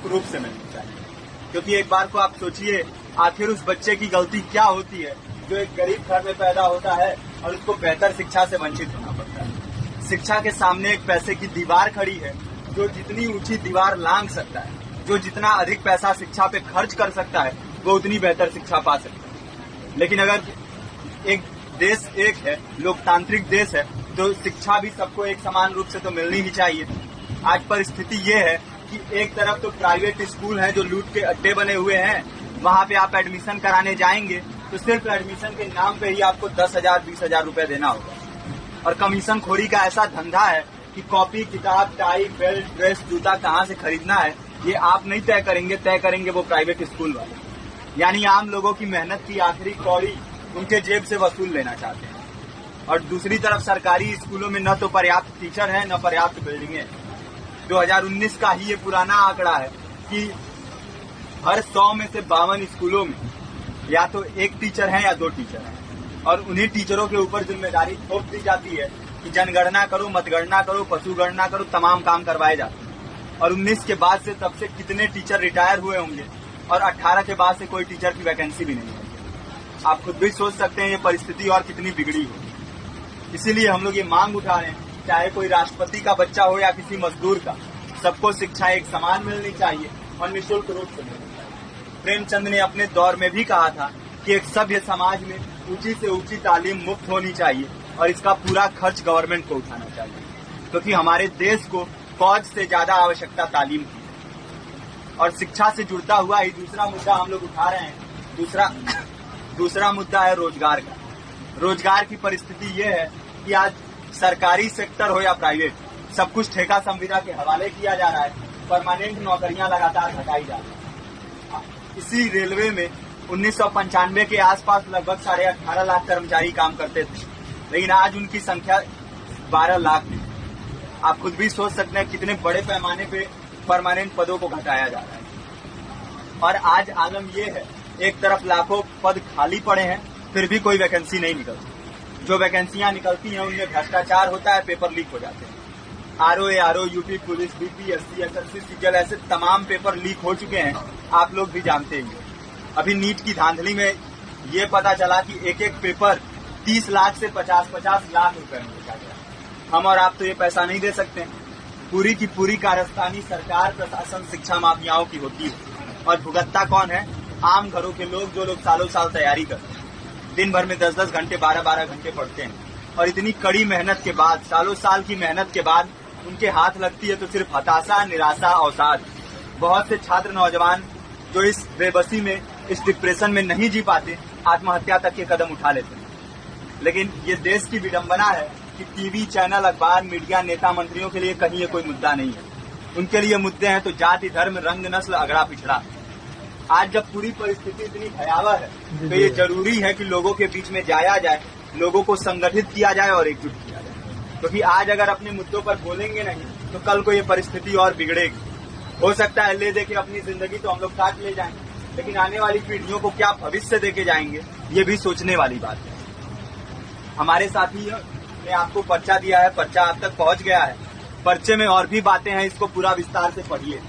रूप से मिलनी चाहिए। क्योंकि एक बार को आप सोचिए, आखिर उस बच्चे की गलती क्या होती है जो एक गरीब घर में पैदा होता है और उसको बेहतर शिक्षा से वंचित होना पड़ता है। शिक्षा के सामने एक पैसे की दीवार खड़ी है, जो जितनी ऊंची दीवार लांघ सकता है, जो जितना अधिक पैसा शिक्षा पे खर्च कर सकता है, वो उतनी बेहतर शिक्षा पा सकता है। लेकिन अगर एक देश एक है, लोकतांत्रिक देश है, तो शिक्षा भी सबको एक समान रूप से तो मिलनी ही चाहिए। आज परिस्थिति ये है कि एक तरफ तो प्राइवेट स्कूल हैं जो लूट के अड्डे बने हुए हैं, वहां पे आप एडमिशन कराने जाएंगे तो सिर्फ एडमिशन के नाम पे ही आपको 10,000 20,000 रुपए देना होगा। और कमीशन खोरी का ऐसा धंधा है कि कॉपी, किताब, टाई, बेल्ट, ड्रेस, जूता कहाँ से खरीदना है ये आप नहीं तय करेंगे वो प्राइवेट स्कूल वाले। यानी आम लोगों की मेहनत की आखिरी कौड़ी उनके जेब से वसूल लेना चाहते हैं। और दूसरी तरफ सरकारी स्कूलों में न तो पर्याप्त टीचर है, न पर्याप्त बिल्डिंगें। 2019 का ही ये पुराना आंकड़ा है कि हर 100 में से 52 स्कूलों में या तो एक टीचर है या 2 टीचर हैं। और उन्हीं टीचरों के ऊपर जिम्मेदारी थोप दी जाती है कि जनगणना करो, मतगणना करो, पशुगणना करो, तमाम काम करवाए जाते हैं। और 19 के बाद से तब से कितने टीचर रिटायर हुए होंगे और 18 के बाद से कोई टीचर की वैकेंसी भी नहीं है। आप खुद भी सोच सकते हैं ये परिस्थिति और कितनी बिगड़ी होगी। इसीलिए हम लोग ये मांग उठा रहे हैं, चाहे कोई राष्ट्रपति का बच्चा हो या किसी मजदूर का, सबको शिक्षा एक समान मिलनी चाहिए और निःशुल्क रूप से मिलनी चाहिए। प्रेमचंद ने अपने दौर में भी कहा था कि एक सभ्य समाज में ऊंची से ऊंची तालीम मुफ्त होनी चाहिए और इसका पूरा खर्च गवर्नमेंट को उठाना चाहिए, क्योंकि हमारे देश को फौज से ज्यादा आवश्यकता तालीम की है। और शिक्षा से जुड़ता हुआ ही दूसरा मुद्दा हम लोग उठा रहे हैं। दूसरा मुद्दा है रोजगार का। रोजगार की परिस्थिति ये है कि आज सरकारी सेक्टर हो या प्राइवेट, सब कुछ ठेका संविदा के हवाले किया जा रहा है। परमानेंट नौकरियां लगातार घटाई जा रही है। इसी रेलवे में 1995 के आसपास लगभग 18.5 लाख कर्मचारी काम करते थे, लेकिन आज उनकी संख्या 12 लाख है। आप खुद भी सोच सकते हैं कितने बड़े पैमाने पे परमानेंट पदों को घटाया जा रहा है। और आज आलम ये है, एक तरफ लाखों पद खाली पड़े हैं, फिर भी कोई वैकेंसी नहीं निकलती। जो वैकेंसियां निकलती हैं उनमें भ्रष्टाचार होता है, पेपर लीक हो जाते हैं। RO, UP police, BPSC, SSC, CGL, ऐसे तमाम पेपर लीक हो चुके हैं, आप लोग भी जानते ही। अभी नीट की धांधली में ये पता चला कि एक एक पेपर 30 लाख से 50-50 लाख रुपए में बेचा गया। हम और आप तो ये पैसा नहीं दे सकते। पूरी की पूरी कारस्तानी सरकार, प्रशासन, शिक्षा माफियाओं की होती है। और भुगतता कौन है? आम घरों के लोग, जो लोग सालों साल तैयारी करते हैं, दिन भर में 10-10 घंटे, 12-12 घंटे पढ़ते हैं। और इतनी कड़ी मेहनत के बाद, सालों साल की मेहनत के बाद उनके हाथ लगती है तो सिर्फ हताशा, निराशा, अवसाद। बहुत से छात्र नौजवान जो इस बेबसी में, इस डिप्रेशन में नहीं जी पाते, आत्महत्या तक के कदम उठा लेते हैं। लेकिन ये देश की विडंबना है कि टीवी चैनल, अखबार, मीडिया, नेता, मंत्रियों के लिए कहीं ये कोई मुद्दा नहीं है। उनके लिए मुद्दे हैं तो जाति, धर्म, रंग, नस्ल, अगड़ा पिछड़ा। आज जब पूरी परिस्थिति इतनी भयावह है तो ये जरूरी है कि लोगों के बीच में जाया जाए, लोगों को संगठित किया जाए और एकजुट किया जाए। क्योंकि आज अगर अपने मुद्दों पर बोलेंगे नहीं तो कल को ये परिस्थिति और बिगड़ेगी। हो सकता है ले देके अपनी जिंदगी तो हम लोग काट ले जाएंगे, लेकिन आने वाली पीढ़ियों को क्या भविष्य देके जाएंगे, ये भी सोचने वाली बात है। हमारे साथी ने आपको पर्चा दिया है, पर्चा आप तक पहुंच गया है। पर्चे में और भी बातें हैं, इसको पूरा विस्तार से पढ़िए।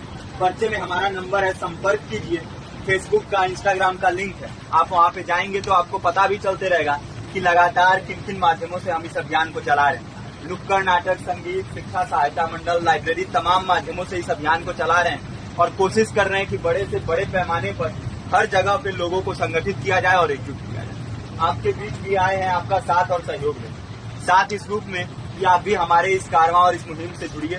पर्चे में हमारा नंबर है, संपर्क कीजिए। फेसबुक का, इंस्टाग्राम का लिंक है, आप वहां पे जाएंगे तो आपको पता भी चलते रहेगा कि लगातार किन किन माध्यमों से हम इस अभियान को चला रहे हैं। नुक्कड़ नाटक, संगीत, शिक्षा सहायता मंडल, लाइब्रेरी, तमाम माध्यमों से इस अभियान को चला रहे हैं और कोशिश कर रहे हैं कि बड़े से बड़े पैमाने पर हर जगह पे लोगों को संगठित किया जाए और एकजुट किया जाए। आपके बीच भी आए हैं आपका साथ और सहयोग में, साथ इस रूप में कि आप भी हमारे इस कारवां और इस मुहिम से जुड़िए।